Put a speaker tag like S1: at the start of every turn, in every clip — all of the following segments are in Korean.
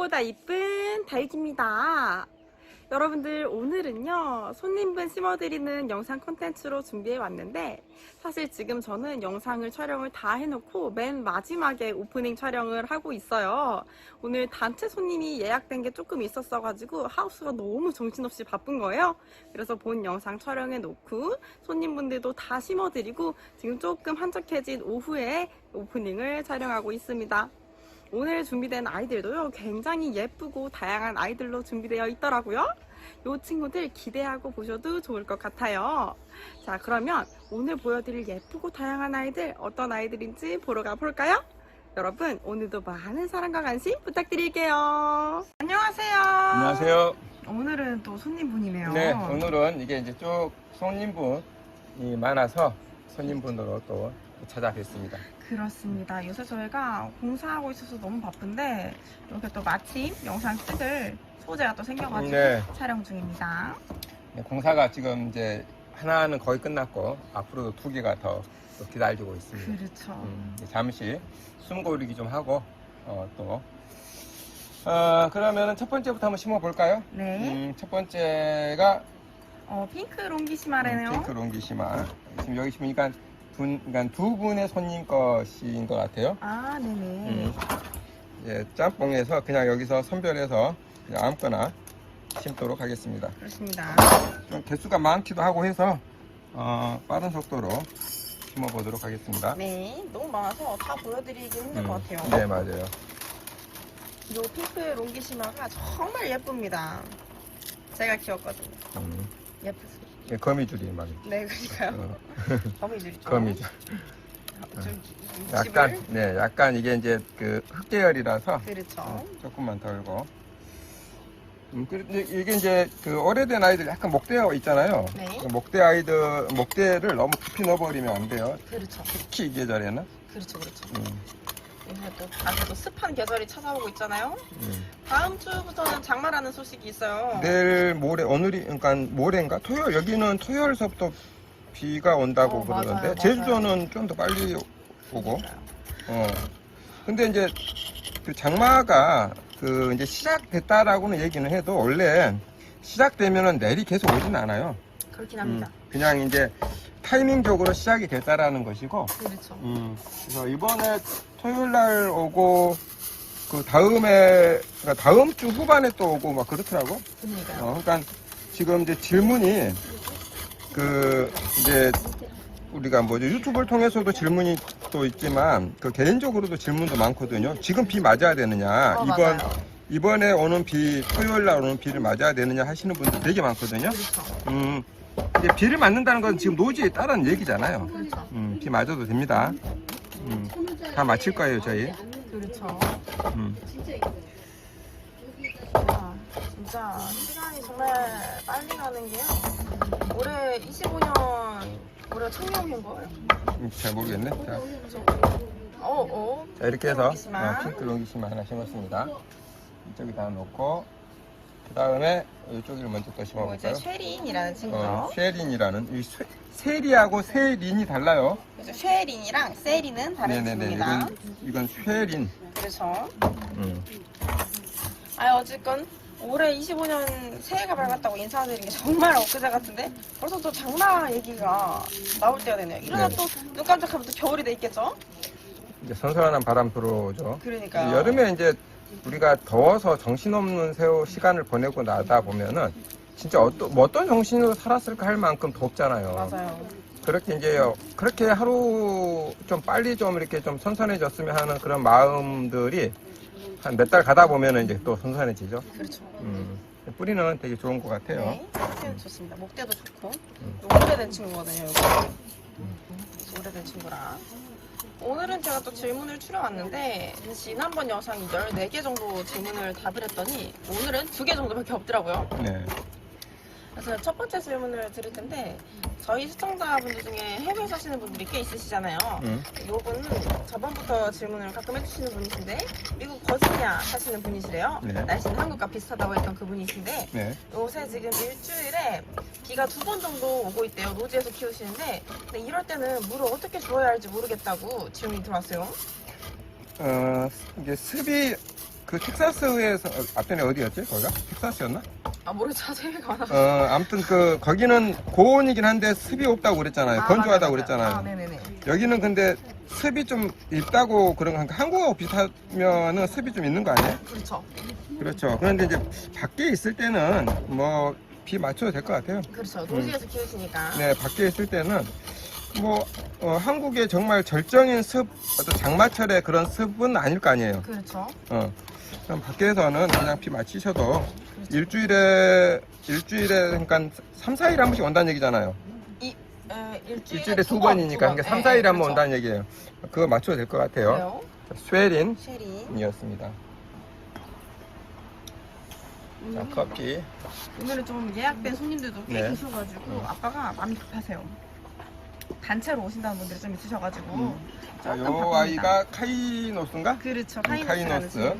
S1: 꽃보다 이쁜 다육입니다. 여러분들, 오늘은요 손님분 심어드리는 영상 콘텐츠로 준비해 왔는데, 사실 지금 저는 영상을 촬영을 다 해놓고 맨 마지막에 오프닝 촬영을 하고 있어요. 오늘 단체 손님이 예약된 게 조금 있었어 가지고 하우스가 너무 정신없이 바쁜 거예요. 그래서 본 영상 촬영해 놓고 손님분들도 다 심어드리고 지금 조금 한적해진 오후에 오프닝을 촬영하고 있습니다. 오늘 준비된 아이들도요 굉장히 예쁘고 다양한 아이들로 준비되어 있더라고요. 이 친구들 기대하고 보셔도 좋을 것 같아요. 자, 그러면 오늘 보여드릴 예쁘고 다양한 아이들 어떤 아이들인지 보러 가볼까요? 여러분, 오늘도 많은 사랑과 관심 부탁드릴게요. 안녕하세요.
S2: 안녕하세요.
S1: 오늘은 또 손님분이네요.
S2: 네, 오늘은 이게 이제 쭉 손님분이 많아서 손님분으로 또 찾아뵙습니다.
S1: 그렇습니다. 요새 저희가 공사하고 있어서 너무 바쁜데 이렇게 또 마침 영상 찍을 소재가 또 생겨가지고
S2: 네.
S1: 촬영 중입니다.
S2: 네, 공사가 지금 이제 하나는 거의 끝났고 앞으로도 2개가 더 또 기다리고 있습니다.
S1: 그렇죠.
S2: 잠시 숨 고르기 좀 하고 그러면 첫 번째부터 한번 심어 볼까요?
S1: 네.
S2: 첫 번째가
S1: 핑크 롱기시마래네요.
S2: 핑크 롱기시마. 지금 여기 보니까 그러니까 두 분의 손님 것인 것 같아요.
S1: 아, 네네.
S2: 예, 짬뽕에서 그냥 여기서 선별해서 그냥 아무거나 심도록 하겠습니다.
S1: 그렇습니다.
S2: 좀 개수가 많기도 하고 해서 빠른 속도로 심어보도록 하겠습니다.
S1: 네, 너무 많아서 다 보여드리기 힘들 것 같아요.
S2: 네, 맞아요.
S1: 이 핑크 롱기시마가 정말 예쁩니다. 제가 키웠거든요. 예쁘죠?
S2: 예, 거미줄이 막.
S1: 네, 그러니까요. 거미줄이죠.
S2: 거미줄.
S1: 집을?
S2: 약간 이게 이제 그 흙계열이라서
S1: 그렇죠.
S2: 조금만 덜고. 이게 이제 그 오래된 아이들 약간 목대어 있잖아요.
S1: 네.
S2: 그 목대를 너무 깊이 넣어버리면 안 돼요.
S1: 그렇죠.
S2: 특히 이 계절에는.
S1: 그렇죠. 요새 또 다시 또 습한 계절이 찾아오고 있잖아요. 다음 주부터는 장마라는 소식이 있어요.
S2: 내일 모레 오늘이 그러니까 모레인가 토요일, 여기는 토요일서부터 비가 온다고 그러던데
S1: 맞아요.
S2: 제주도는 좀 더 빨리 오고. 근데 이제 그 장마가 그 이제 시작됐다라고는 얘기는 해도 원래 시작되면은 내리 계속 오진 않아요.
S1: 그렇긴 합니다.
S2: 그냥 이제 타이밍적으로 시작이 됐다라는 것이고.
S1: 그렇죠.
S2: 그래서 이번에 토요일 날 오고 그 다음에 그러니까 다음 주 후반에 또 오고 막 그렇더라고.
S1: 그러니까요.
S2: 그러니까 지금 이제 질문이 그 이제 우리가 뭐죠 유튜브를 통해서도 질문이 또 있지만 그 개인적으로도 질문도 많거든요. 지금 비 맞아야 되느냐,
S1: 맞아요.
S2: 이번에 오는 비 토요일 날 오는 비를 맞아야 되느냐 하시는 분들 되게 많거든요.
S1: 그렇죠.
S2: 이제 비를 맞는다는 건 지금 노지에 따른 얘기잖아요.
S1: 그렇죠.
S2: 비 맞아도 됩니다. 다 맞힐 거예요 저희.
S1: 그렇죠.
S2: 음.
S1: 진짜 시간이 정말 빨리 가는 게요. 올해 25년 올해 청룡인 거예요.
S2: 잘 모르겠네. 자, 자 이렇게 해서 핑크 롱기시마 하나 심었습니다. 이쪽에다 놓고 그 다음에 이쪽을 먼저 또 심어볼까요?
S1: 이제 쉐린이라는 친구죠.
S2: 쉐린이라는 이 세리하고 세린이 달라요.
S1: 그래서 쉐린이랑 세린은 다른 친구입니다.
S2: 이건 쉐린.
S1: 그렇죠. 어쨌건 올해 25년 새해가 밝았다고 인사드리는 게 정말 엊그제 같은데 벌써 또 장마 얘기가 나올 때가 되네요. 이러다 또 눈 깜짝하면 또 겨울이 돼 있겠죠?
S2: 이제 선선한 바람 들어오죠.
S1: 그러니까요.
S2: 여름에 이제 우리가 더워서 정신없는 시간을 보내고 나다 보면은 진짜 어떤 정신으로 살았을까 할 만큼 덥잖아요.
S1: 맞아요.
S2: 그렇게 이제 그렇게 하루 좀 빨리 좀 이렇게 좀 선선해졌으면 하는 그런 마음들이 한 몇 달 가다 보면은 이제 또 선선해지죠.
S1: 그렇죠.
S2: 뿌리는 되게 좋은 것 같아요.
S1: 네, 좋습니다. 목대도 좋고. 이거 오래된 친구거든요. 이거. 오래된 친구라. 오늘은 제가 또 질문을 추려왔는데 지난번 영상이 14개 정도 질문을 답을 했더니 오늘은 2개 정도밖에 없더라고요.
S2: 네.
S1: 그래서 첫 번째 질문을 드릴 텐데 저희 시청자분들 중에 해외에 사시는 분들이 꽤 있으시잖아요. 이분은 저번부터 질문을 가끔 해주시는 분이신데 미국 버지니아 사시는 분이시래요.
S2: 네.
S1: 날씨는 한국과 비슷하다고 했던 그분이신데
S2: 네.
S1: 요새 지금 일주일에 비가 2번 정도 오고 있대요. 노지에서 키우시는데 근데 이럴 때는 물을 어떻게 줘야 할지 모르겠다고 질문이 들어왔어요.
S2: 이게 습이 그 텍사스에서 앞전에 어디였지? 거기가? 텍사스였나?
S1: 모르겠어. 자세히 가나.
S2: 아무튼 거기는 고온이긴 한데 습이 없다고 그랬잖아요. 건조하다고 그랬잖아요.
S1: 네네네.
S2: 여기는 근데 습이 좀 있다고 그런 거 한국하고 비슷하면은 습이 좀 있는 거 아니에요?
S1: 그렇죠.
S2: 그렇죠. 그런데 이제 밖에 있을 때는 뭐 비 맞춰도 될 것 같아요.
S1: 그렇죠. 도시에서 키우시니까.
S2: 네, 밖에 있을 때는 뭐 한국의 정말 절정인 습, 어떤 장마철의 그런 습은 아닐 거 아니에요.
S1: 그렇죠.
S2: 그럼 밖에서는 그냥 비 맞히셔도
S1: 그렇죠.
S2: 일주일에 그러니까 3, 4일에 한 번씩 온다는 얘기잖아요.
S1: 일주일에
S2: 두 번이니까 그러니까 3, 4일에 한 번 온다는 얘기예요. 그거 맞춰도 될 것 같아요.
S1: 쉐린.
S2: 스웨린이었습니다. 자, 커피.
S1: 오늘은 좀 예약된 손님들도 꽤
S2: 네.
S1: 계셔가지고 아빠가 마음이 급하세요. 단체로 오신다는 분들이 좀 있으셔가지고
S2: 자,
S1: 조금
S2: 요
S1: 바쁩니다.
S2: 아이가 카이노스인가?
S1: 그렇죠.
S2: 카이노스.
S1: 카이노스.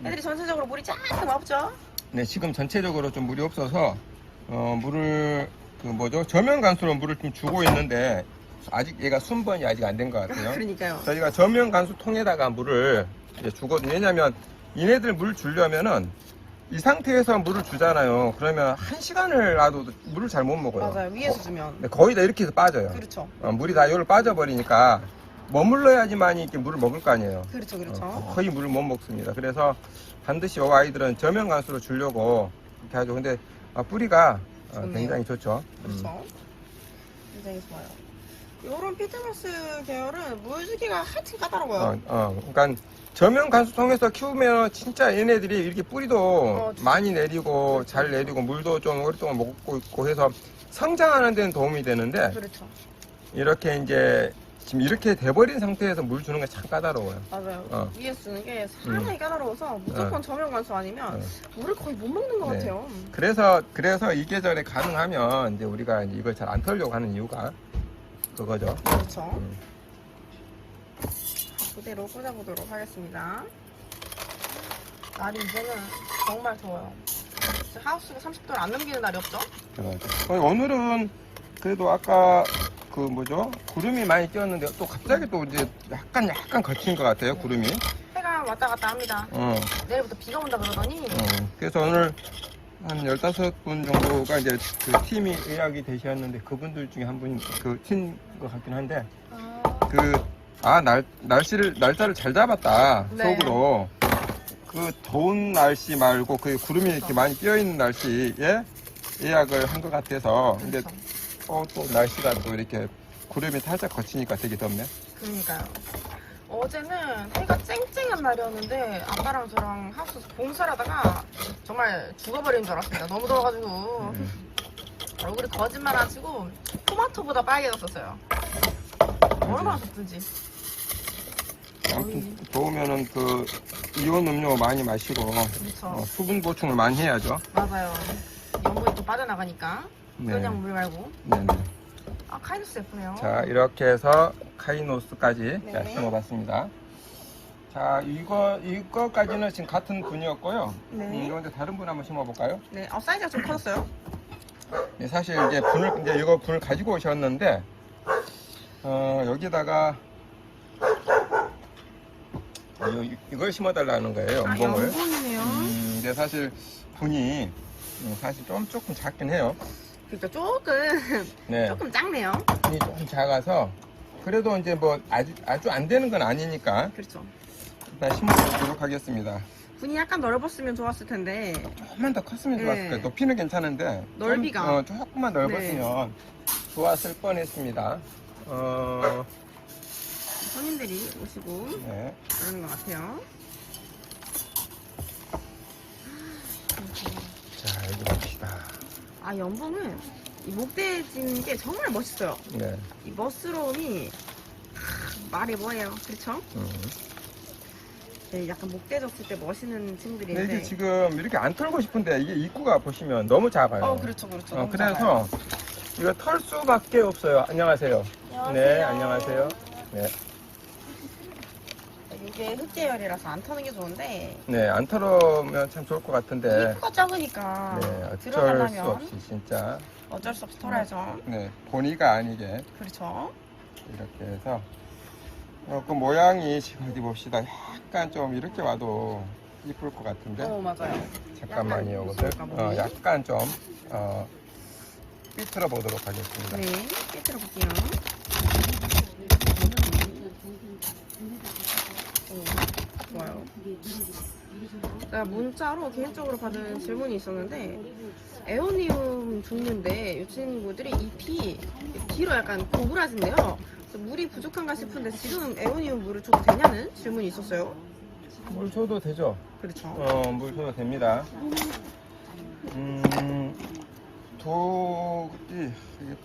S1: 애들이 전체적으로 물이 조금 없죠?
S2: 네, 지금 전체적으로 좀 물이 없어서 물을 저면 간수로 물을 좀 주고 있는데 아직 얘가 순번이 아직 안 된 것 같아요.
S1: 그러니까요.
S2: 저희가 저면 간수 통에다가 물을 이제 주거든요. 왜냐면 얘네들 물 주려면은 이 상태에서 물을 주잖아요. 그러면 1시간을 놔도 물을 잘 못 먹어요.
S1: 맞아요. 위에서 주면.
S2: 네, 거의 다 이렇게 해서 빠져요.
S1: 그렇죠.
S2: 물이 다 여기로 빠져버리니까 머물러야지만 이렇게 물을 먹을 거 아니에요.
S1: 그렇죠. 그렇죠.
S2: 거의 물을 못 먹습니다. 그래서 반드시 이 아이들은 저면 간수로 주려고 이렇게 하죠. 근데 뿌리가
S1: 좋네요.
S2: 굉장히 좋죠.
S1: 그렇죠. 굉장히 좋아요. 요런 피트모스 계열은 물 주기가 하여튼 까다로워요.
S2: 그러니까 저면 간수통에서 키우면 진짜 얘네들이 이렇게 뿌리도
S1: 진짜.
S2: 많이 내리고
S1: 그렇죠.
S2: 잘 내리고 물도 좀 오랫동안 먹고 있고 해서 성장하는 데는 도움이 되는데
S1: 그렇죠.
S2: 이렇게 이제 지금 이렇게 돼버린 상태에서 물 주는 게 참 까다로워요.
S1: 맞아요. 위에서 주는 게 상당히 까다로워서 무조건 저면 관수 아니면 물을 거의 못 먹는 것
S2: 네.
S1: 같아요.
S2: 그래서 이 계절에 가능하면 이제 우리가 이제 이걸 잘 안 털려고 하는 이유가 그거죠.
S1: 그렇죠. 그대로 꽂아보도록 하겠습니다. 날이 이제는 정말 더워요. 하우스가 30도를 안 넘기는 날이 없죠?
S2: 오늘은 그래도 아까 구름이 많이 끼었는데 또 갑자기 또 이제 약간 거친 것 같아요, 구름이.
S1: 해가 왔다 갔다 합니다. 내일부터 비가 온다 그러더니.
S2: 그래서 오늘 한 15분 정도가 이제 그 팀이 예약이 되셨는데 그분들 중에 한 분이 그 팀 것 같긴 한데 날짜를 잘 잡았다.
S1: 네.
S2: 속으로. 그 더운 날씨 말고 그 구름이 이렇게 많이 끼어있는 날씨에 예약을 한 것 같아서. 근데
S1: 그렇죠.
S2: 또 날씨가 또 이렇게 구름이 살짝 거치니까 되게 덥네.
S1: 그러니까요. 어제는 해가 쨍쨍한 날이었는데 아빠랑 저랑 하우스에서 봉사를 하다가 정말 죽어버리는 줄 알았습니다. 너무 더워가지고 얼굴이 거짓말 안 치고 토마토보다 빨개졌었어요. 얼마나 덥든지.
S2: 아무튼 더우면은 그 이온 음료 많이 마시고
S1: 그렇죠.
S2: 수분 보충을 많이 해야죠.
S1: 맞아요. 염분이 또 빠져나가니까.
S2: 네.
S1: 그냥 물 말고.
S2: 네네.
S1: 카이노스 예쁘네요.
S2: 자, 이렇게 해서 카이노스까지
S1: 네.
S2: 심어봤습니다. 자, 이거까지는 지금 같은 분이었고요.
S1: 네.
S2: 이런데 다른 분 한번 심어볼까요?
S1: 네. 사이즈가 좀 커졌어요.
S2: 네, 사실 이제 이거 분을 가지고 오셨는데 여기다가 이걸 심어달라는 거예요, 연봉을.
S1: 연봉이네요.
S2: 근데 사실 분이 사실 조금 작긴 해요.
S1: 그러니까 조금
S2: 네.
S1: 조금 작네요.
S2: 분이 조금 작아서 그래도 이제 뭐 아주 안 되는 건 아니니까
S1: 그렇죠.
S2: 일단 심어보도록 하겠습니다.
S1: 분이 약간 넓었으면 좋았을 텐데.
S2: 조금만 더 컸으면
S1: 네.
S2: 좋았을 거예요. 높이는 괜찮은데
S1: 넓이가.
S2: 조금만 넓었으면 좋았을 뻔했습니다.
S1: 손님들이 오시고
S2: 네.
S1: 그러는 것 같아요.
S2: 자, 여기 봅시다.
S1: 연봉은 이 목대진 게 정말 멋있어요.
S2: 네.
S1: 이 멋스러움이 말이 뭐예요, 그렇죠? 네, 약간 목대졌을 때 멋있는 친구들이
S2: 근데
S1: 있는데.
S2: 이게 지금 이렇게 안 털고 싶은데 이게 입구가 보시면 너무 작아요.
S1: 그렇죠. 너무
S2: 그래서
S1: 작아요.
S2: 이거 털 수밖에 없어요. 안녕하세요.
S1: 안녕하세요.
S2: 네, 안녕하세요. 네.
S1: 이게 흙계열이라서 안 터는 게 좋은데
S2: 네, 안 털으면 참 좋을 것 같은데.
S1: 입구가 작으니까
S2: 네, 어쩔 수
S1: 들어가려면
S2: 없이 진짜.
S1: 어쩔 수 없이 털어야죠.
S2: 네, 본의가 아니게
S1: 그렇죠.
S2: 이렇게 해서 그 모양이 지금 어디 봅시다. 약간 좀 이렇게 와도 이쁠 것 같은데.
S1: 맞아요.
S2: 잠깐만요, 이것을 약간 좀 삐뚤어 보도록 하겠습니다.
S1: 네, 깨뜨려 볼게요. 좋아요. 제가 문자로 개인적으로 받은 질문이 있었는데, 에오니움 종류인데 이 친구들이 잎이 뒤로 약간 고꾸라진대요. 그래서 물이 부족한가 싶은데 지금 에오니움 물을 줘도 되냐는 질문이 있었어요.
S2: 물 줘도 되죠?
S1: 그렇죠.
S2: 물 줘도 됩니다. 이게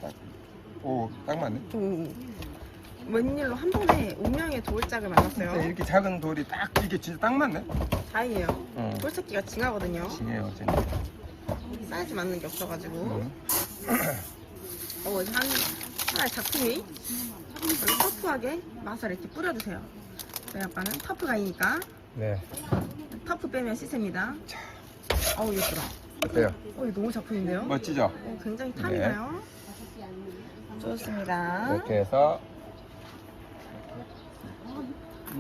S2: 딱 맞네.
S1: 웬일로 한 번에 운명의 돌짝을 만났어요.
S2: 네, 이렇게 작은 돌이 딱, 이게 진짜 딱 맞네.
S1: 다행이에요. 돌찾기가 징하거든요.
S2: 징해요, 진짜.
S1: 사이즈 맞는 게 없어가지고. 이제 하나의 작품이 여기 터프하게 맛을 이렇게 뿌려주세요. 저희 아빠는 터프가이니까
S2: 네.
S1: 터프 빼면 시세입니다. 어우 예쁘다.
S2: 어때요?
S1: 이거 너무 작품인데요?
S2: 멋지죠?
S1: 굉장히 탐이나요? 좋습니다.
S2: 이렇게 해서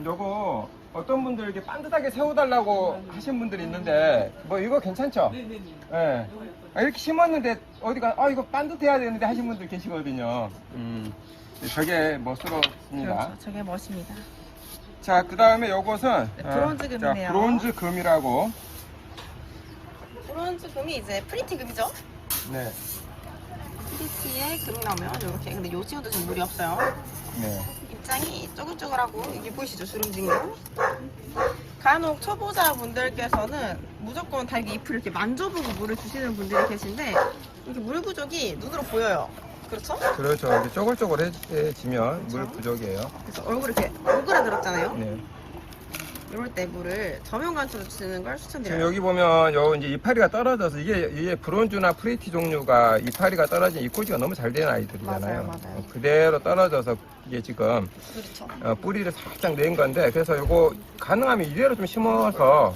S2: 요거 어떤 분들 이렇게 반듯하게 세워달라고 하신 분들이 있는데 뭐 이거 괜찮죠? 네. 이렇게 심었는데 어디가 이거 반듯해야 되는데 하신 분들 계시거든요. 저게 멋스럽습니다.
S1: 그렇죠. 저게 멋입니다.
S2: 자, 그 다음에 요것은
S1: 브론즈 금이네요.
S2: 브론즈 금이라고.
S1: 브론즈 금이 이제 프리티 금이죠?
S2: 네.
S1: 프리티에 금이 나오면 이렇게. 근데 요 친구도 좀 물이 없어요.
S2: 네.
S1: 입장이 쪼글쪼글하고 이게 보이시죠? 주름진 거. 간혹 초보자분들께서는 무조건 다 이렇게 잎을 이렇게 만져보고 물을 주시는 분들이 계신데 이렇게 물 부족이 눈으로 보여요. 그렇죠?
S2: 그렇죠. 이렇게 쪼글쪼글해지면 물 부족이에요.
S1: 그래서 얼굴 이렇게 오그라들었잖아요.
S2: 네.
S1: 이럴 때 물을 저면관수로 주시는 걸
S2: 지금
S1: 추천드려요.
S2: 여기 보면 요 이제 이파리가 떨어져서 이게 브론즈나 프리티 종류가 이파리가 떨어진 잎꽂이가 너무 잘 되는 아이들이잖아요.
S1: 맞아요.
S2: 그대로 떨어져서 이게 지금
S1: 그렇죠.
S2: 뿌리를 살짝 낸 건데 그래서 요거 가능하면 이대로 좀 심어서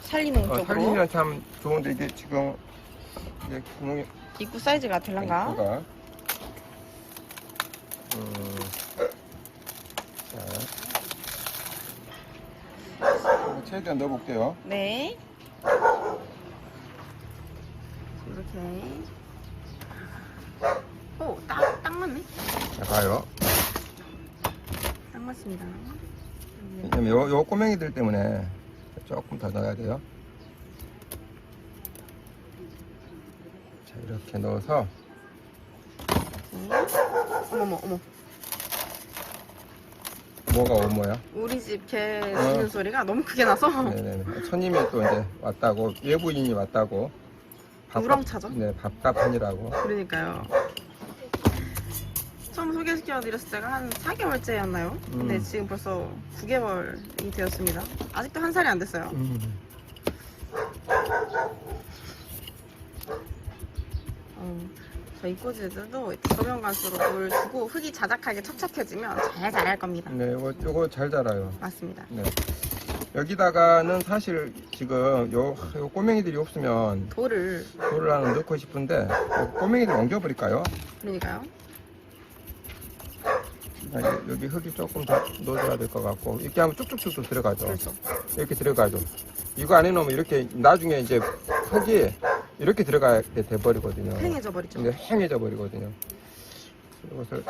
S1: 살리는 쪽으로.
S2: 살리면 참 좋은데 이게 지금 이게 구멍이
S1: 입구 사이즈가 될란가?
S2: 입구가 자, 최대한 넣어볼게요.
S1: 네. 이렇게. 딱 맞네.
S2: 자, 가요.
S1: 딱 맞습니다.
S2: 왜냐면 요 꼬맹이들 때문에 조금 더 넣어야 돼요. 자, 이렇게 넣어서
S1: 어머.
S2: 뭐가 오모야?
S1: 우리 집 개 짖는 소리가 너무 크게 나서
S2: 네네네. 손님이 또 이제 왔다고, 외부인이 왔다고.
S1: 우렁차죠?
S2: 네, 밥값하니라고.
S1: 그러니까요. 처음 소개시켜드렸을 때가 한 4개월째였나요? 근데 지금 벌써 9개월이 되었습니다. 아직도 한 살이 안 됐어요. 저 이꼬지들도 저면관수로 물 주고 흙이 자작하게 척척해지면 잘 자랄 겁니다.
S2: 네, 요거 잘 자라요.
S1: 맞습니다.
S2: 네. 여기다가는 사실 지금 요 꼬맹이들이 없으면
S1: 돌을
S2: 하나 넣고 싶은데 꼬맹이들 옮겨버릴까요?
S1: 그러니까요.
S2: 여기 흙이 조금 더 넣어줘야 될 것 같고 이렇게 하면 쭉쭉쭉쭉 들어가죠.
S1: 그렇죠.
S2: 이렇게 들어가죠. 이거 안 해놓으면 이렇게 나중에 이제 흙이 이렇게 들어가게 돼버리거든요.
S1: 팽해져 버리죠.
S2: 근데 행해져 버리거든요. 이것을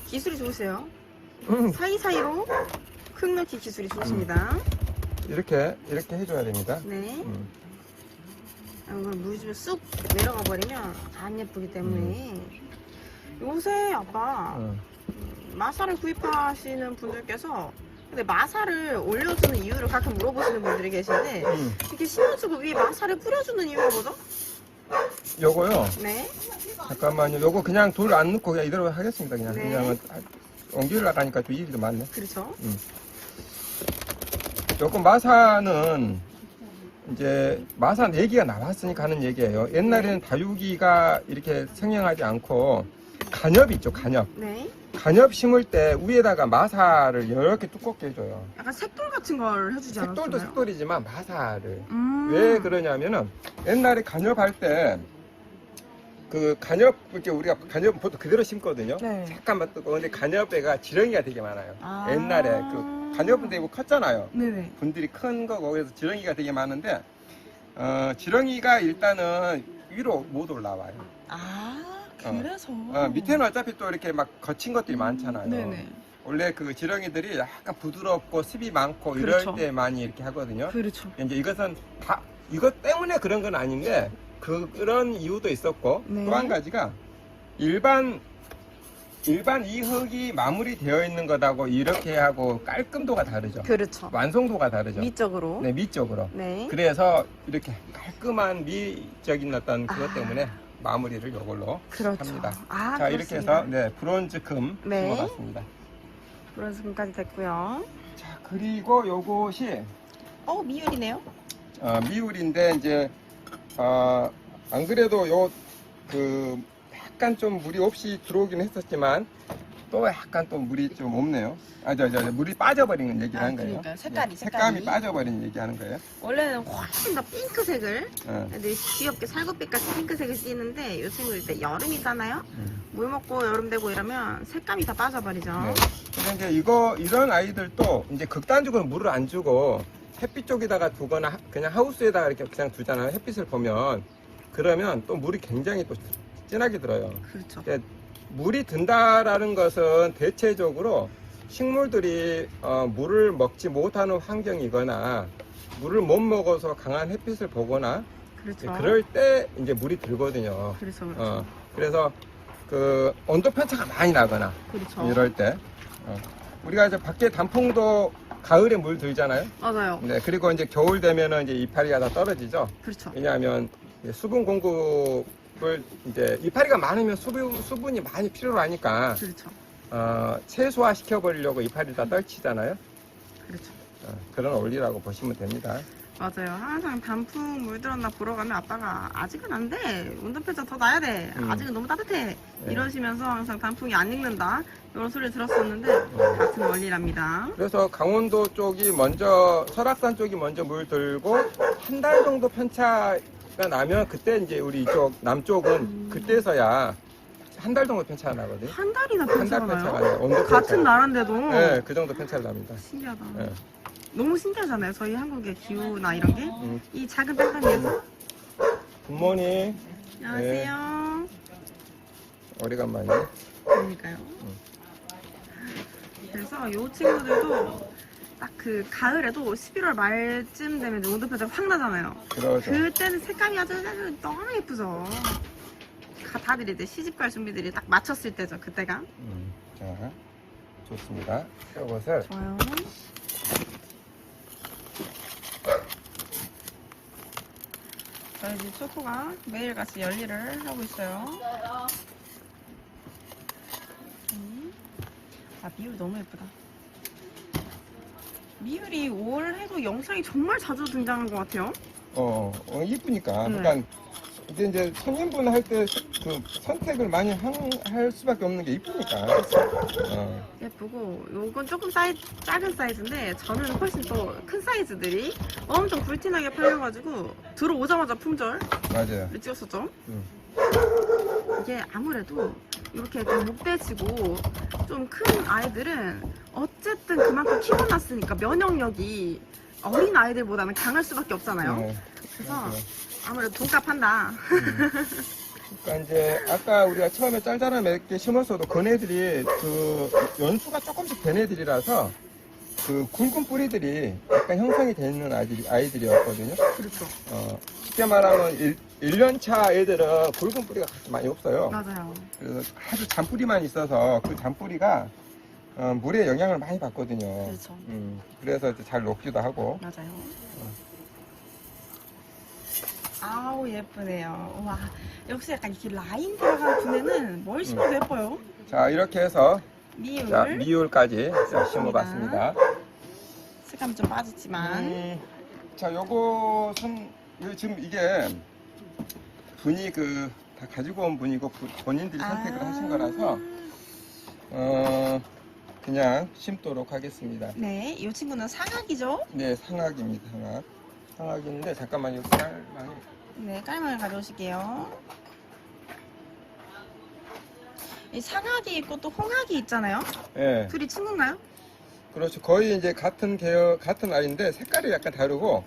S1: 기술이 좋으세요. 사이사이로 흙 넣기 기술이 좋으십니다.
S2: 이렇게 해줘야 됩니다.
S1: 네. 이걸 물 주면 쑥 내려가 버리면 안 예쁘기 때문에 요새 아빠 마사를 구입하시는 분들께서 근데 마사를 올려주는 이유를 가끔 물어보시는 분들이 계신데 이렇게 심어주고 위에 마사를 뿌려주는 이유가 뭐죠?
S2: 요거요.
S1: 네.
S2: 잠깐만요. 요거 그냥 돌 안 넣고 그냥 이대로 하겠습니다. 그냥
S1: 네.
S2: 그냥 옮기려고 하니까 또 일이 좀 많네.
S1: 그렇죠.
S2: 요거 마사는 이제 마사 4기가 나왔으니까 하는 얘기예요. 옛날에는 다육이가 이렇게 생명하지 않고 간엽이 있죠. 간엽.
S1: 네.
S2: 간엽 심을 때 위에다가 마사를 이렇게 두껍게 해줘요.
S1: 약간 색돌 같은 걸 해주지 않았나요?
S2: 색돌도 색돌이지만 마사를.
S1: 음.
S2: 왜 그러냐면은 옛날에 간엽할 때 그 간엽, 이렇게 우리가 간엽 보통 그대로 심거든요.
S1: 네.
S2: 잠깐만 뜨고. 근데 간엽에가 지렁이가 되게 많아요.
S1: 아.
S2: 옛날에 그 간엽은 되게 컸잖아요.
S1: 네네.
S2: 분들이 큰 거고 그래서 지렁이가 되게 많은데 지렁이가 일단은 위로 못 올라와요.
S1: 아,
S2: 어.
S1: 그래서.
S2: 밑에는 어차피 또 이렇게 막 거친 것들이 많잖아요.
S1: 네네.
S2: 원래 그 지렁이들이 약간 부드럽고 습이 많고
S1: 그렇죠.
S2: 이럴 때 많이 이렇게 하거든요.
S1: 그렇죠.
S2: 이제 이것은 다 이것 때문에 그런 건 아닌데 그런 이유도 있었고
S1: 네.
S2: 또 한 가지가 일반 이 흙이 마무리되어 있는 것하고 이렇게 하고 깔끔도가 다르죠.
S1: 그렇죠.
S2: 완성도가 다르죠.
S1: 미적으로.
S2: 네, 미적으로.
S1: 네.
S2: 그래서 이렇게 깔끔한 미적인 어떤 그것
S1: 아.
S2: 때문에 마무리를 이걸로
S1: 그렇죠.
S2: 합니다.
S1: 아,
S2: 자, 이렇게 해서
S1: 그렇습니다.
S2: 네, 브론즈 금
S1: 네.
S2: 심어봤습니다.
S1: 브론즈금까지 됐고요.
S2: 자, 그리고 요것이
S1: 미율이네요.
S2: 미울인데 이제 안 그래도 그 약간 좀 물이 없이 들어오긴 했었지만 또 약간 또 물이 좀 없네요. 물이 빠져버리는 얘기를 하는 거예요.
S1: 그러니까요. 색깔이.
S2: 색감이 빠져버리는 얘기하는 거예요.
S1: 원래는 훨씬 더 핑크색을,
S2: 어.
S1: 근데 귀엽게 살구빛같이 핑크색을 띠는데 이 친구 이제 여름이잖아요.
S2: 음.
S1: 물 먹고 여름 되고 이러면 색감이 다 빠져버리죠.
S2: 네. 근데 이제 이런 아이들도 이제 극단적으로 물을 안 주고 햇빛 쪽에다가 두거나 그냥 하우스에다가 이렇게 그냥 두잖아요. 햇빛을 보면 그러면 또 물이 굉장히 또 진하게 들어요.
S1: 그렇죠.
S2: 근데 물이 든다라는 것은 대체적으로 식물들이 물을 먹지 못하는 환경이거나 물을 못 먹어서 강한 햇빛을 보거나
S1: 그렇죠.
S2: 그럴 때 이제 물이 들거든요.
S1: 그렇죠.
S2: 그래서 그 온도 편차가 많이 나거나
S1: 그렇죠.
S2: 이럴 때 우리가 이제 밖에 단풍도 가을에 물 들잖아요.
S1: 맞아요.
S2: 네, 그리고 이제 겨울 되면은 이제 이파리가 다 떨어지죠.
S1: 그렇죠.
S2: 왜냐하면 이제 수분 공급을 이제 이파리가 많으면 수분이 많이 필요로 하니까
S1: 그렇죠.
S2: 최소화 시켜버리려고 이파리 다 떨치잖아요.
S1: 그렇죠.
S2: 그런 원리라고 보시면 됩니다.
S1: 맞아요. 항상 단풍 물들었나 보러 가면 아빠가 아직은 안 돼. 온도편차 더 나야 돼. 아직은 너무 따뜻해.
S2: 네.
S1: 이러시면서 항상 단풍이 안 익는다. 이런 소리를 들었었는데 같은 원리랍니다.
S2: 그래서 강원도 쪽이 먼저 설악산 쪽이 먼저 물 들고 한 달 정도 편차가 나면 그때 이제 우리 이쪽 남쪽은 그때서야 한 달 정도 편차가 나거든요.
S1: 한 달이나
S2: 한 달
S1: 편차가
S2: 편차가
S1: 나요?
S2: 나요. 온도
S1: 같은
S2: 편차.
S1: 나라인데도
S2: 네, 그 정도 편차가 납니다.
S1: 신기하다.
S2: 네.
S1: 너무 신기하잖아요. 저희 한국의 기후나 이런 게. 이 작은 땅덩이에서.
S2: 굿모닝.
S1: 안녕하세요.
S2: 오래간만에.
S1: 그러니까요. 그래서 이 친구들도 딱 그 가을에도 11월 말쯤 되면 이제 온도표가 확 나잖아요.
S2: 그러죠.
S1: 그때는 색감이 아주 너무 예쁘죠. 다들 이제 시집갈 준비들이 딱 마쳤을 때죠. 그때가.
S2: 자, 좋습니다. 이것을
S1: 좋아요. 저희 집 초코가 매일같이 열일을 하고 있어요. 미율 너무 예쁘다. 미율이 올해도 영상이 정말 자주 등장한 것 같아요.
S2: 이쁘니까. 그러니까 이게 이제 손님분 할 때 그 선택을 많이 할 수밖에 없는 게 이쁘니까.
S1: 예쁘고 요건 조금 작은 사이즈인데 저는 훨씬 또 큰 사이즈들이 엄청 굵티나게 팔려가지고 들어오자마자 품절을
S2: 맞아요.
S1: 찍었었죠. 이게 아무래도 이렇게 좀 목대지고 좀 큰 아이들은 어쨌든 그만큼 키워놨으니까 면역력이 어린 아이들보다는 강할 수밖에 없잖아요. 그래서 아무래도 돈값 한다.
S2: 그러니까 이제 아까 우리가 처음에 짤짤한 몇 개 심었어도 그네들이 그 연수가 조금씩 된 애들이라서 그 굵은 뿌리들이 약간 형성이 돼 있는 아이들이었거든요.
S1: 그렇죠.
S2: 쉽게 말하면 1년차 애들은 굵은 뿌리가 그렇게 많이 없어요.
S1: 맞아요.
S2: 그래서 아주 잔뿌리만 있어서 그 잔뿌리가 물에 영향을 많이 받거든요.
S1: 그렇죠.
S2: 그래서 이제 잘 녹기도 하고.
S1: 맞아요. 아우 예쁘네요. 와 역시 약간 이렇게 라인 들어간 분에는 뭘 심어도 예뻐요.
S2: 자, 이렇게 해서
S1: 미율.
S2: 자, 미율까지 자, 심어봤습니다.
S1: 색감이 좀 빠졌지만.
S2: 자, 요것은 지금 이게 분이 다 가지고 온 분이고 본인들이 선택을 하신 거라서 그냥 심도록 하겠습니다.
S1: 네, 이 친구는 상악이죠?
S2: 네, 상악입니다. 상악인데 잠깐만요.
S1: 네, 깔망을 가져오실게요. 이 상학이 있고 또 홍학이 있잖아요.
S2: 예.
S1: 둘이 친구인가요?
S2: 그렇죠. 거의 이제 같은 계열, 같은 아이인데 색깔이 약간 다르고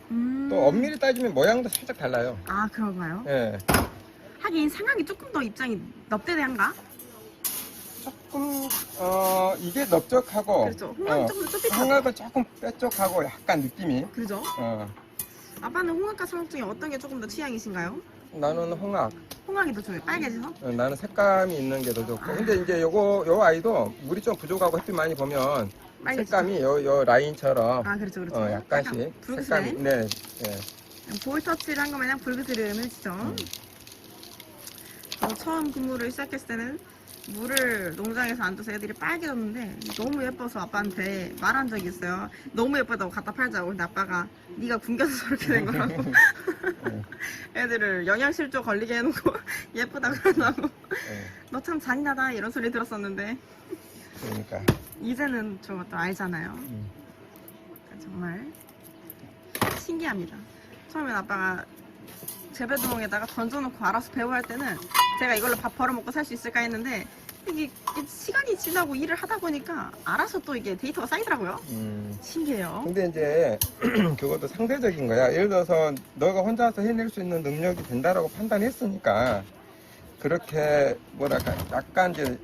S2: 또 엄밀히 따지면 모양도 살짝 달라요.
S1: 아, 그런가요?
S2: 예.
S1: 하긴 상학이 조금 더 입장이 넙대대한가?
S2: 조금 이게 넓적하고
S1: 그렇죠. 홍학이 조금 더 좁히죠.
S2: 홍학은 조금 뾰족하고 약간 느낌이
S1: 그죠? 아빠는 홍학과 상학 중에 어떤 게 조금 더 취향이신가요?
S2: 나는 홍학.
S1: 홍학이 더 좋아요. 빨개져서?
S2: 나는 색감이 있는 게 더 좋고. 근데 이제 요 아이도 물이 좀 부족하고 햇빛 많이 보면
S1: 빨개지죠?
S2: 색감이 요 라인처럼
S1: 아, 그렇죠, 그렇죠.
S2: 약간씩
S1: 붉으시네.
S2: 색감이 네.
S1: 볼 터치를 한 거 마냥 붉으스름해지죠. 처음 근무를 시작했을 때는 물을 농장에서 안 줘서 애들이 빨개졌는데 너무 예뻐서 아빠한테 말한 적이 있어요. 너무 예쁘다고 갖다 팔자고. 근데 아빠가 네가 굶겨서 저렇게 된 거라고. 애들을 영양실조 걸리게 해놓고 예쁘다 그러다고. 너 참 잔인하다 이런 소리 들었었는데
S2: 그러니까.
S1: 이제는 저것도 알잖아요. 정말 신기합니다. 처음엔 아빠가 재배동에다가 던져놓고 알아서 배워야 할 때는 제가 이걸로 밥 벌어먹고 살 수 있을까 했는데 이게 시간이 지나고 일을 하다 보니까 알아서 또 이게 데이터가 쌓이더라고요. 신기해요.
S2: 근데 이제 그것도 상대적인 거야. 예를 들어서 너가 혼자서 해낼 수 있는 능력이 된다라고 판단했으니까 그렇게 뭐랄까 약간 이제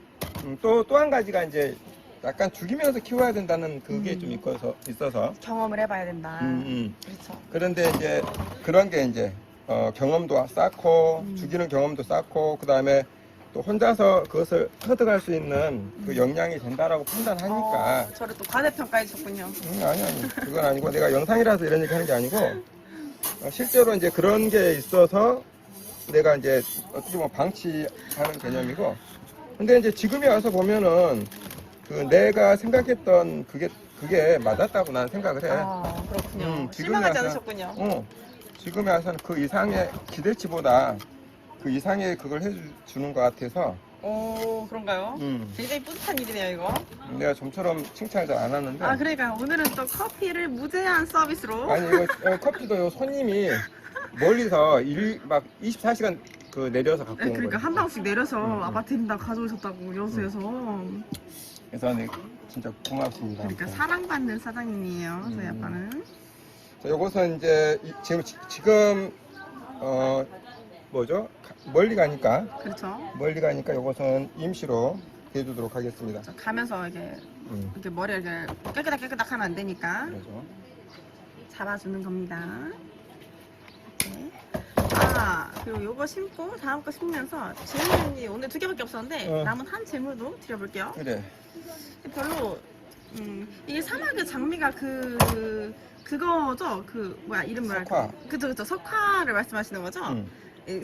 S2: 또 한 가지가 이제 약간 죽이면서 키워야 된다는 그게 좀 있어서
S1: 경험을 해봐야 된다. 그렇죠.
S2: 그런데 이제 그런 게 이제 경험도 쌓고 죽이는 경험도 쌓고 그 다음에 또 혼자서 그것을 터득할 수 있는 그 역량이 된다라고 판단하니까
S1: 저를 또 과대평가해 주셨군요.
S2: 아니 그건 아니고 내가 영상이라서 이런 얘기 하는 게 아니고 실제로 이제 그런 게 있어서 내가 이제 어떻게 보면 방치하는 개념이고 근데 이제 지금에 와서 보면은 그 내가 생각했던 그게 맞았다고 나는 생각을 해.
S1: 그렇군요.
S2: 지금에
S1: 실망하지
S2: 와서-
S1: 않으셨군요.
S2: 지금에 와서는 그 이상의 기대치보다 그 이상의 그걸 해주는 것 같아서
S1: 그런가요? 굉장히 뿌듯한 일이네요, 이거.
S2: 내가 좀처럼 칭찬을 잘 안 하는데
S1: 그러니까 오늘은 또 커피를 무제한 서비스로.
S2: 아니 이거 커피도 요 손님이 멀리서 막 24시간 그 내려서 갖고 온
S1: 그러니까
S2: 거예요.
S1: 한 방울씩 내려서 아파트 다 가져오셨다고 여수에서.
S2: 그래서 네, 진짜 고맙습니다.
S1: 그러니까 사랑받는 사장님이에요, 저희 아빠는.
S2: 자, 요것은 이제 지금 뭐죠? 멀리 가니까 요것은 임시로 해두도록 하겠습니다.
S1: 가면서 이렇게 머리를 이렇게 깨끗하게 하면 안 되니까
S2: 그렇죠.
S1: 잡아주는 겁니다. 이렇게. 그리고 요거 심고 다음 거 심으면서 질문이 오늘 2개밖에 없었는데 남은 한 질문도 드려볼게요.
S2: 그래.
S1: 별로 이게 사막의 장미가 그거죠? 이름 뭐야?
S2: 석화.
S1: 그쵸. 석화를 말씀하시는 거죠?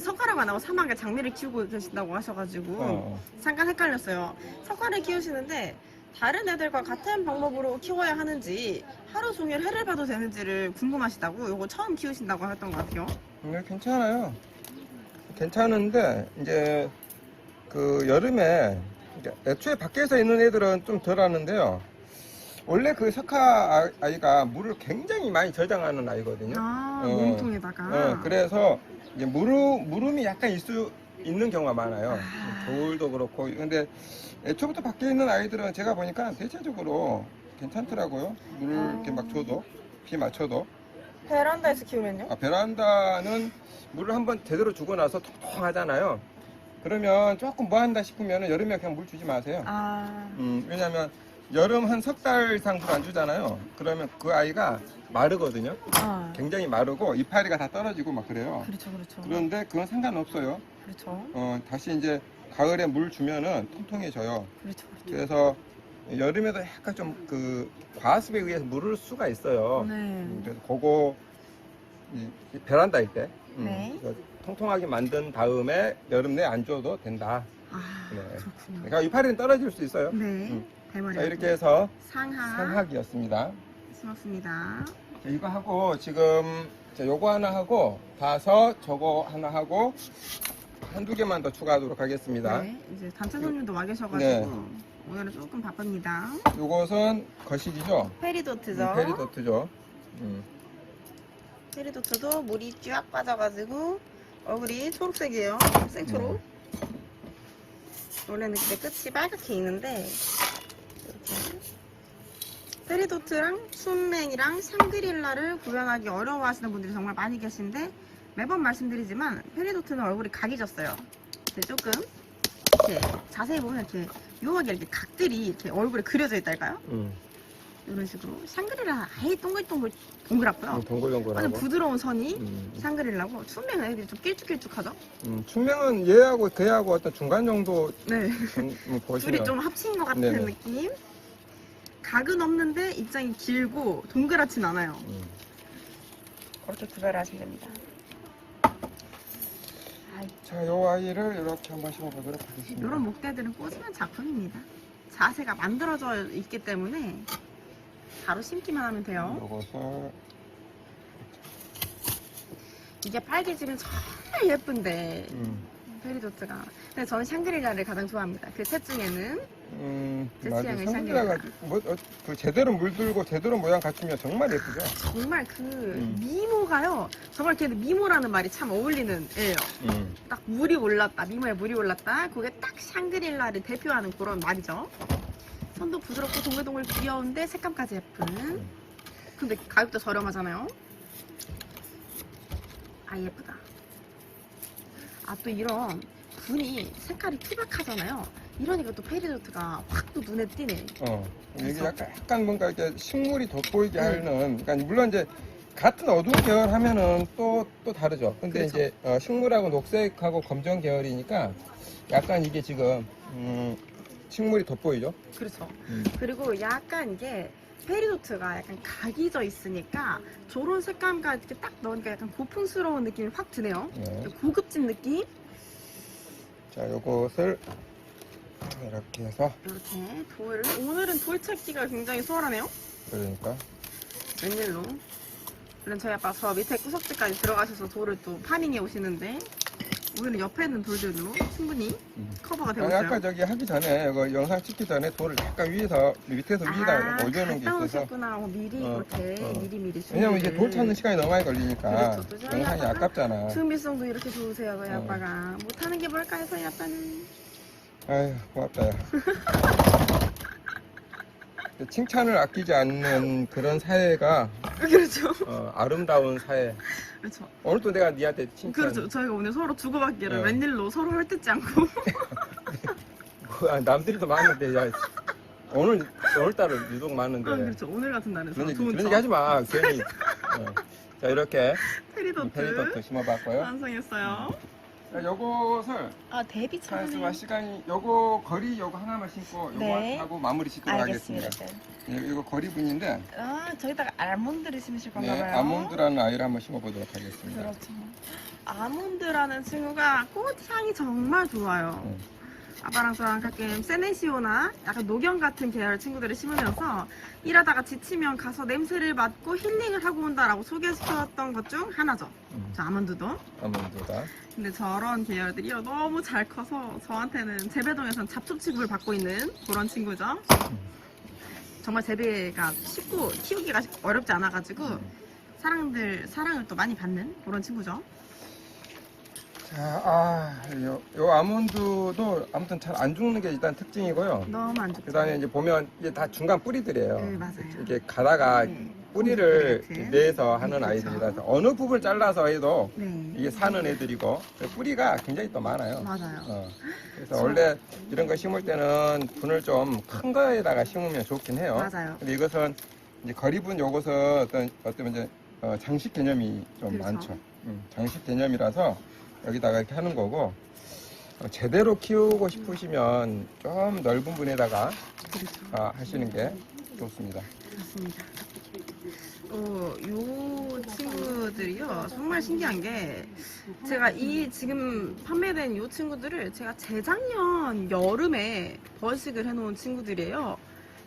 S1: 석화라고 안 하고 사막에 장미를 키우고 계신다고 하셔가지고 잠깐 헷갈렸어요. 석화를 키우시는데 다른 애들과 같은 방법으로 키워야 하는지 하루 종일 해를 봐도 되는지를 궁금하시다고 요거 처음 키우신다고 했던 것 같아요.
S2: 네, 괜찮아요. 괜찮은데 이제 그 여름에 이제 애초에 밖에서 있는 애들은 좀 덜 하는데요. 원래 그 석화 아이가 물을 굉장히 많이 저장하는 아이거든요.
S1: 몸통에다가.
S2: 그래서 이제 물음이 약간 있는 경우가 많아요. 겨울도 그렇고. 근데 애초부터 밖에 있는 아이들은 제가 보니까 대체적으로 괜찮더라고요. 물을 이렇게 막 줘도, 비 맞춰도.
S1: 베란다에서 키우면요?
S2: 베란다는 물을 한번 제대로 주고 나서 통통하잖아요. 그러면 조금 뭐 한다 싶으면 여름에 그냥 물 주지 마세요. 왜냐면 여름 한 3달 이상 물 안 주잖아요. 그러면 그 아이가 마르거든요. 굉장히 마르고 이파리가 다 떨어지고 막 그래요.
S1: 그렇죠.
S2: 그런데 그건 상관없어요.
S1: 그렇죠.
S2: 다시 이제 가을에 물 주면은 통통해져요.
S1: 그렇죠.
S2: 그래서 여름에도 약간 좀 그 과습에 의해서 물을 수가 있어요. 그래서 그거 이 베란다일 때 그래서 통통하게 만든 다음에 여름 내에 안 줘도 된다.
S1: 그렇군요.
S2: 그러니까 이파리는 떨어질 수 있어요.
S1: 대머리.
S2: 자, 이렇게 해서
S1: 상하
S2: 상학이었습니다.
S1: 심었습니다.
S2: 자, 이거 하고 지금 요거 하나 하고 봐서 저거 하나 하고 한두 개만 더 추가하도록 하겠습니다.
S1: 이제 단체 손님도 와 계셔가지고 오늘은 조금 바쁩니다.
S2: 요것은 거실이죠?
S1: 페리도트죠.
S2: 페리도트죠.
S1: 페리도트도 물이 쫙 빠져가지고 얼굴이 초록색이에요. 생초록. 원래는 근데 끝이 빨갛게 있는데 이렇게 페리도트랑 순맹이랑 샹그릴라를 구별하기 어려워하시는 분들이 정말 많이 계신데 매번 말씀드리지만 페리도트는 얼굴이 각이 졌어요. 근데 조금 이렇게 자세히 보면 이렇게 묘하게 이렇게 각들이 이렇게 얼굴에 그려져 있달까요? 이런 식으로 샹그릴라 아예 동글동글하고요.
S2: 동글동글하고.
S1: 아주 부드러운 선이 샹그릴라고 순맹은 애들이 좀 길쭉길쭉하죠?
S2: 충명은 얘하고 걔하고 어떤 중간 정도
S1: 네.
S2: 보시면
S1: 둘이 좀 합친 것 같은
S2: 네네.
S1: 느낌? 각은 없는데 입장이 길고 동그랗진 않아요. 그렇게 구별하시면 됩니다.
S2: 자, 요 아이를 이렇게 한번 심어보도록 하겠습니다.
S1: 이런 목대들은 꽂으면 작품입니다. 자세가 만들어져 있기 때문에 바로 심기만 하면 돼요.
S2: 요것을
S1: 이게 빨개지면 정말 예쁜데 페리도트가. 근데 저는 샹그릴라를 가장 좋아합니다. 그 셋 중에는 제
S2: 맞아.
S1: 취향은
S2: 샹그릴라가 그 제대로 물들고 제대로 모양 갖추면 정말 예쁘죠.
S1: 정말 그 미모가요. 정말 걔는 미모라는 말이 참 어울리는 애예요. 딱 물이 올랐다, 미모에 물이 올랐다. 그게 딱 샹그릴라를 대표하는 그런 말이죠. 선도 부드럽고 동글동글 귀여운데 색감까지 예쁜. 근데 가격도 저렴하잖아요. 아, 예쁘다. 아, 또 이런 분이 색깔이 투박하잖아요. 이러니까 또 페리도트가 확 또 눈에 띄네.
S2: 이게
S1: 그래서?
S2: 약간 뭔가 이렇게 식물이 돋보이게 하는, 그러니까 물론 이제 같은 어두운 계열 하면은 또 다르죠. 근데
S1: 그렇죠.
S2: 이제 식물하고 녹색하고 검정 계열이니까 약간 이게 지금 식물이 돋보이죠.
S1: 그렇죠. 그리고 약간 이게 페리도트가 약간 각이 져 있으니까 저런 색감과 이렇게 딱 넣으니까 약간 고풍스러운 느낌이 확 드네요.
S2: 네.
S1: 고급진 느낌?
S2: 자, 요것을 이렇게 해서,
S1: 이렇게 돌. 오늘은 돌 찾기가 굉장히 수월하네요.
S2: 그러니까
S1: 웬일로? 물론 저희 아빠 저 밑에 구석지까지 들어가셔서 돌을 또 파밍해 오시는데 오늘은 옆에 있는 돌들로 충분히 커버가 되고 있어요.
S2: 아까 저기 하기 전에 이거 영상 찍기 전에 돌을 약간 밑에서 위에다 올려놓은 게
S1: 갔다
S2: 있어서.
S1: 오셨구나. 미리 그렇게 미리
S2: 왜냐면 이제
S1: 준비를.
S2: 돌 찾는 시간이 너무 많이 걸리니까
S1: 그렇죠. 또 저희
S2: 영상이
S1: 아빠가
S2: 아깝잖아.
S1: 준비성도 이렇게 좋으세요, 저희 아빠가. 못하는 게 뭘까 해서 아빠는.
S2: 아휴, 고맙다. 야. 칭찬을 아끼지 않는 그런 사회가
S1: 그렇죠.
S2: 아름다운 사회.
S1: 그렇죠.
S2: 오늘도 내가 니한테 칭찬.
S1: 그렇죠. 저희가 오늘 서로 주고받기를
S2: 네.
S1: 웬일로 서로 헐뜯지 않고.
S2: 남들이 더 많은데, 야. 오늘따라 유독 많은데.
S1: 그렇죠. 오늘 같은 날은
S2: 그런
S1: 서로
S2: 얘기
S1: 좋은
S2: 하지
S1: 척.
S2: 마. 괜히. 자, 이렇게
S1: 페리도트
S2: 페리도트 심어봤고요.
S1: 완성했어요.
S2: 자, 요것을
S1: 데뷔
S2: 찬스와 시간이 요거 거리 요거 하나만 심고 요거
S1: 네.
S2: 하고 마무리 짓도록 하겠습니다. 이거 거리분인데
S1: 저기다가 아몬드를 심으실 건가
S2: 네,
S1: 봐요.
S2: 아몬드라는 아이를 한번 심어보도록 하겠습니다.
S1: 그렇죠. 아몬드라는 친구가 꽃향이 정말 좋아요. 아빠랑 저랑 가끔 세네시오나 약간 녹연 같은 계열 친구들을 심으면서 일하다가 지치면 가서 냄새를 맡고 힐링을 하고 온다라고 소개시켰던 것 중 하나죠. 저 아몬드도.
S2: 아몬드가.
S1: 근데 저런 계열들이요 너무 잘 커서 저한테는 재배동에선 잡초 취급을 받고 있는 그런 친구죠. 정말 재배가 쉽고 키우기가 어렵지 않아가지고 사랑을 또 많이 받는 그런 친구죠.
S2: 자, 요 아몬드도 아무튼 잘 안 죽는 게 일단 특징이고요.
S1: 너무 안 좋죠.
S2: 그 다음에 이제 보면 이게 다 중간 뿌리들이에요.
S1: 네, 맞아요.
S2: 이게 가다가
S1: 네.
S2: 뿌리를
S1: 같은.
S2: 내서 하는
S1: 그렇죠.
S2: 아이들이라서 어느 부분을 잘라서 해도
S1: 네.
S2: 이게 사는 애들이고 뿌리가 굉장히 또 많아요.
S1: 맞아요.
S2: 그래서 원래 이런 거 심을 때는 분을 좀 큰 거에다가 심으면 좋긴 해요.
S1: 맞아요.
S2: 근데 이것은 이제 거리분 요것은 어떤 이제 장식 개념이 좀
S1: 그렇죠.
S2: 많죠. 장식 개념이라서 여기다가 이렇게 하는 거고 제대로 키우고 싶으시면 좀 넓은 분에다가
S1: 그렇죠.
S2: 하시는 게 좋습니다.
S1: 그렇습니다. 요 친구들이요 정말 신기한 게 제가 이 지금 판매된 요 친구들을 제가 재작년 여름에 번식을 해놓은 친구들이에요.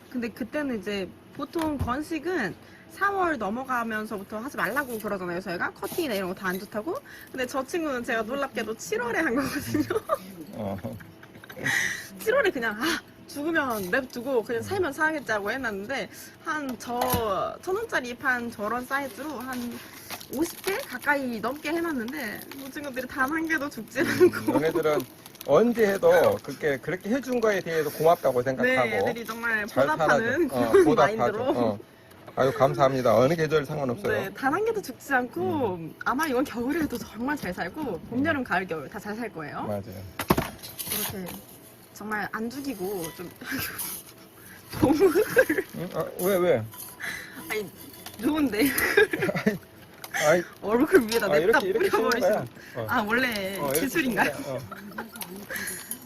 S1: 근데 그때는 이제 보통 번식은 4월 넘어가면서부터 하지 말라고 그러잖아요. 저희가 커팅이나 이런 거 다 안 좋다고. 근데 저 친구는 제가 놀랍게도 7월에 한 거거든요. 7월에 그냥 죽으면 냅두고 그냥 살면 사겠자고 해놨는데 한 1,000원짜리 판 저런 사이즈로 한 50개 가까이 넘게 해놨는데 이 친구들이 단 한 개도 죽지 않고
S2: 얘네들은 언제 해도 그렇게 해준 거에 대해서 고맙다고
S1: 네,
S2: 생각하고
S1: 애들이 정말
S2: 잘
S1: 보답하는
S2: 살아줘.
S1: 그런
S2: 보답하죠.
S1: 마인드로.
S2: 아유 감사합니다. 어느 계절 상관없어요.
S1: 네, 단 한 개도 죽지 않고 아마 이건 겨울에도 정말 잘 살고 봄, 여름, 가을, 겨울 다 잘 살 거예요.
S2: 맞아요.
S1: 이렇게 정말 안 죽이고 좀 동물
S2: 응? 왜?
S1: 아니 좋은데
S2: 아이,
S1: 얼굴 위에다 냅다
S2: 이렇게 씌우는 거야.
S1: 뿌려버리시는. 아 원래
S2: 이렇게
S1: 기술인가요?
S2: 씌우는 거야.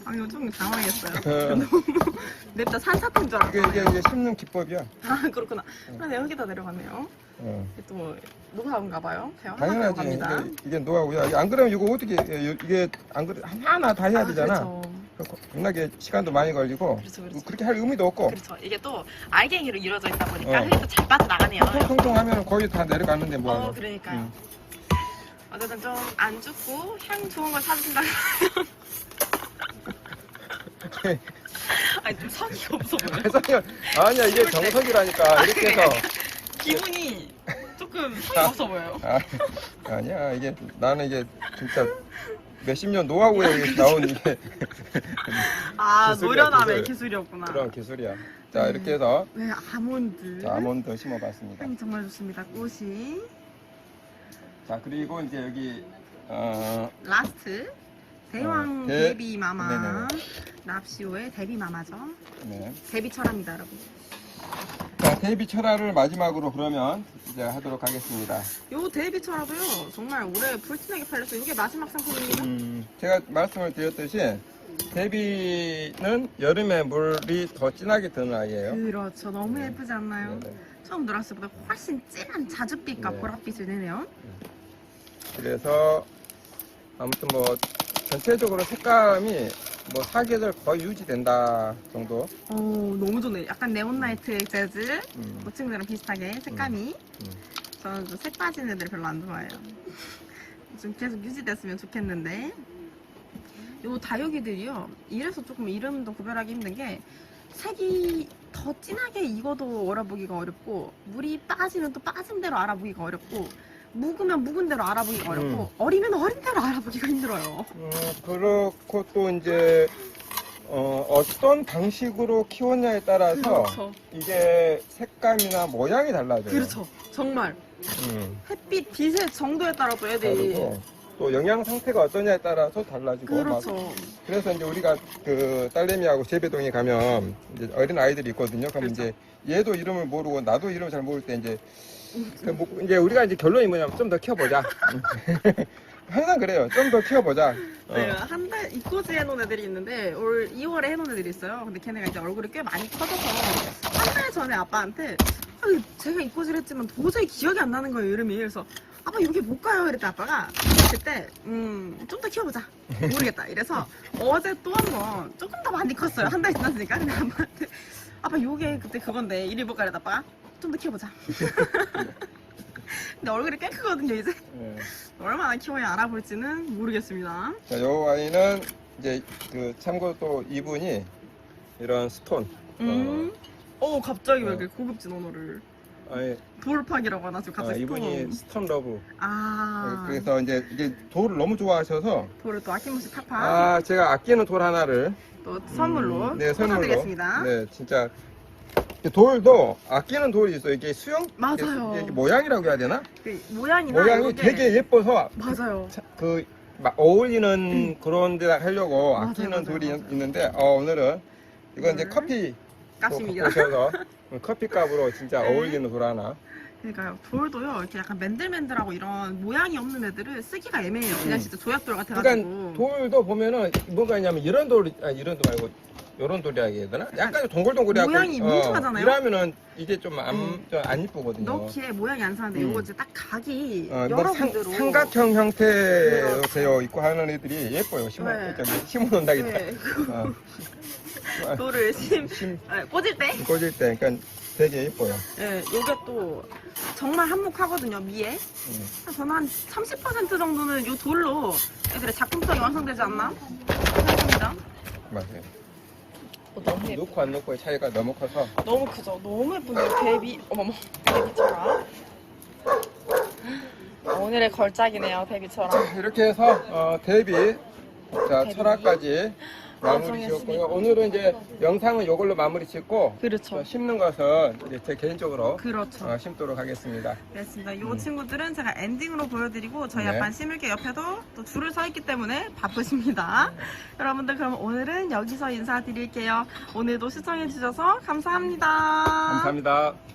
S1: 아 이거 좀 당황했어요.
S2: 어.
S1: 너무 냅다 산사태인 줄 알았어요.
S2: 이게 심는 기법이야.
S1: 아 그렇구나. 그런데 여기다 내려가네요.
S2: 어.
S1: 이게 또 노하우인가 봐요. 제가
S2: 당연하지.
S1: 갑니다.
S2: 이게 노하우야. 안 그러면 이거 어떻게 이게 안 그래 하나 다 해야 되잖아.
S1: 그렇죠.
S2: 겁나게 시간도 많이 걸리고
S1: 그렇죠.
S2: 그렇게 할 의미도 없고
S1: 그렇죠. 이게 또 알갱이로 이루어져 있다 보니까
S2: 어.
S1: 흙이 또 잘 빠져나가네요.
S2: 통통 하면 거의 다 내려가는데 뭐.
S1: 그러니까요.
S2: 응.
S1: 어쨌든 좀 안 죽고 향 좋은 걸 찾으신다면 아니 좀 성의가 없어 보여요.
S2: 아니야 이게 정석이라니까 이렇게 해서
S1: 기분이 조금 성의 없어 보여요.
S2: 아니야 이게 나는 이게 진짜 몇십 년 노하우에 나온 이게
S1: 아
S2: 기술이야,
S1: 노련함의
S2: 기술.
S1: 기술이었구나.
S2: 그런 기술이야. 자 이렇게 해서
S1: 네 아몬드.
S2: 자, 아몬드 심어봤습니다.
S1: 향이 정말 좋습니다. 꽃이
S2: 자 그리고 이제 여기
S1: 라스트 대왕
S2: 대-
S1: 데비 마마
S2: 네네네.
S1: 납시오의 데비 마마죠.
S2: 네.
S1: 데비 철합니다, 여러분.
S2: 자 데이비 철화를 마지막으로 그러면 이제 하도록 하겠습니다.
S1: 요 데비 철합도요 정말 올해 불티나게 팔렸어요. 이게 마지막 상품입니다.
S2: 제가 말씀을 드렸듯이 데이비는 여름에 물이 더 진하게 드는 아이예요.
S1: 그렇죠. 너무 예쁘지 않나요?
S2: 네네.
S1: 처음 들어왔을 때보다 훨씬 진한 자줏빛과
S2: 네.
S1: 보랏빛을 내네요.
S2: 그래서 아무튼 뭐 전체적으로 색감이 뭐 사계절 거의 유지된다 정도.
S1: 너무 좋네. 약간 네온라이트 재즈
S2: 음.
S1: 뭐 친구들이랑 비슷하게 색감이. 저는 좀 색 빠진 애들 별로 안 좋아해요. 좀 계속 유지됐으면 좋겠는데. 요 다육이들이요. 이래서 조금 이름도 구별하기 힘든 게 색이 더 진하게 익어도 알아보기가 어렵고 물이 빠지면 또 빠진 대로 알아보기가 어렵고 묵으면 묵은 대로 알아보기가 어렵고 어리면 어린 대로 알아보기가 힘들어요.
S2: 그렇고 또 이제 어떤 방식으로 키웠냐에 따라서
S1: 그렇죠.
S2: 이게 색감이나 모양이 달라져요.
S1: 그렇죠. 정말 햇빛 빛의 정도에 따라 또 애들이
S2: 다르고 또 영양 상태가 어떠냐에 따라서 달라지고 막
S1: 그렇죠.
S2: 그래서 이제 우리가 그 딸내미하고 재배동에 가면 이제 어린 아이들이 있거든요. 그럼
S1: 그렇죠.
S2: 이제 얘도 이름을 모르고 나도 이름을 잘 모를 때 이제 이제 우리가 이제 결론이 뭐냐면 좀 더 키워보자. 항상 그래요. 좀 더 키워보자.
S1: 네, 한 달 입고지 해놓은 애들이 있는데 올 2월에 해놓은 애들이 있어요. 근데 걔네가 이제 얼굴이 꽤 많이 커져서 한 달 전에 아빠한테 제가 입고지를 했지만 도저히 기억이 안 나는 거예요, 이름이. 그래서 아빠 여기 못 가요 이랬더니 아빠가 그때 좀 더 키워보자. 모르겠다. 이래서 어제 또 한 번 조금 더 많이 컸어요. 한 달 지났으니까. 근데 아빠한테 아빠 요게 그때 그건데 이리 볼까 그랬다 아빠가 좀 더 키워보자. 근데 얼굴이 꽤 크거든요 이제.
S2: 네.
S1: 얼마나 키워야 알아볼지는 모르겠습니다.
S2: 자, 요 아이는 이제 그 참고로 또 이분이 이런 스톤.
S1: 갑자기 왜 이렇게 고급진 언어를.
S2: 아니,
S1: 돌팍이라고 하나 지금 갑자기
S2: 이분이 스톤 러브. 그래서 이제 이게 돌을 너무 좋아하셔서
S1: 돌을 또 아낌없이 팍팍
S2: 제가 아끼는 돌 하나를
S1: 또 선물로
S2: 네, 선물로.
S1: 드리겠습니다.
S2: 네, 진짜 돌도 아끼는 돌이 있어요. 이게 수영?
S1: 맞아요.
S2: 이게 모양이라고 해야 되나?
S1: 그 모양이나
S2: 모양이
S1: 이게
S2: 되게 예뻐서
S1: 맞아요.
S2: 그 막 어울리는 그런 데다 하려고
S1: 맞아요,
S2: 아끼는
S1: 맞아요,
S2: 돌이
S1: 맞아요.
S2: 있는데 오늘은 이건 이제 커피
S1: 값입니다.
S2: 오셔서 커피 값으로 진짜
S1: 네.
S2: 어울리는 돌 하나.
S1: 그러니까요. 돌도요. 이렇게 약간 맨들맨들하고 이런 모양이 없는 애들은 쓰기가 애매해요. 그냥 진짜 조약돌 같아가지고.
S2: 그러니까 돌도 보면은 뭐가 있냐면 이런 돌 말고 이런 돌이라 해야 되나? 약간 동글동글해갖고
S1: 모양이 뭉툭하잖아요.
S2: 이러면은 이게 좀 안 이쁘거든요.
S1: 넣기에 모양이 안 사는데 요거 이제 딱 각이
S2: 뭐
S1: 여러 군데로
S2: 삼각형 형태로
S1: 그렇죠.
S2: 되어 있고 하는 애들이 예뻐요.
S1: 네.
S2: 심어놓는다기다.
S1: 네.
S2: 어,
S1: 돌을 꽂을 때
S2: 꽂을 때, 그러니까 되게 예뻐요.
S1: 네, 요게 또 정말 한몫하거든요, 미에. 저는 한 30% 정도는 요 돌로 애들의 작품성이 완성되지 않나 생각합니다.
S2: 맞아요.
S1: 너무 예뻐.
S2: 넣고 안 넣고의 차이가 너무 커서.
S1: 너무 크죠? 너무 예쁜데요, 데뷔. 어머머, 데뷔처럼. 오늘의 걸작이네요, 데뷔처럼.
S2: 이렇게 해서 데뷔 자, 철학까지 마무리
S1: 완성했습니다.
S2: 지었고요. 오늘은 이제 영상은 이걸로 마무리 짓고
S1: 그렇죠.
S2: 심는 것은 이제 제 개인적으로
S1: 그렇죠.
S2: 심도록 하겠습니다.
S1: 그렇습니다. 이 친구들은 제가 엔딩으로 보여드리고 저희
S2: 네.
S1: 아빠 심을게 옆에도 또 줄을 서 있기 때문에 바쁘십니다. 여러분들 그럼 오늘은 여기서 인사드릴게요. 오늘도 시청해주셔서 감사합니다.
S2: 감사합니다.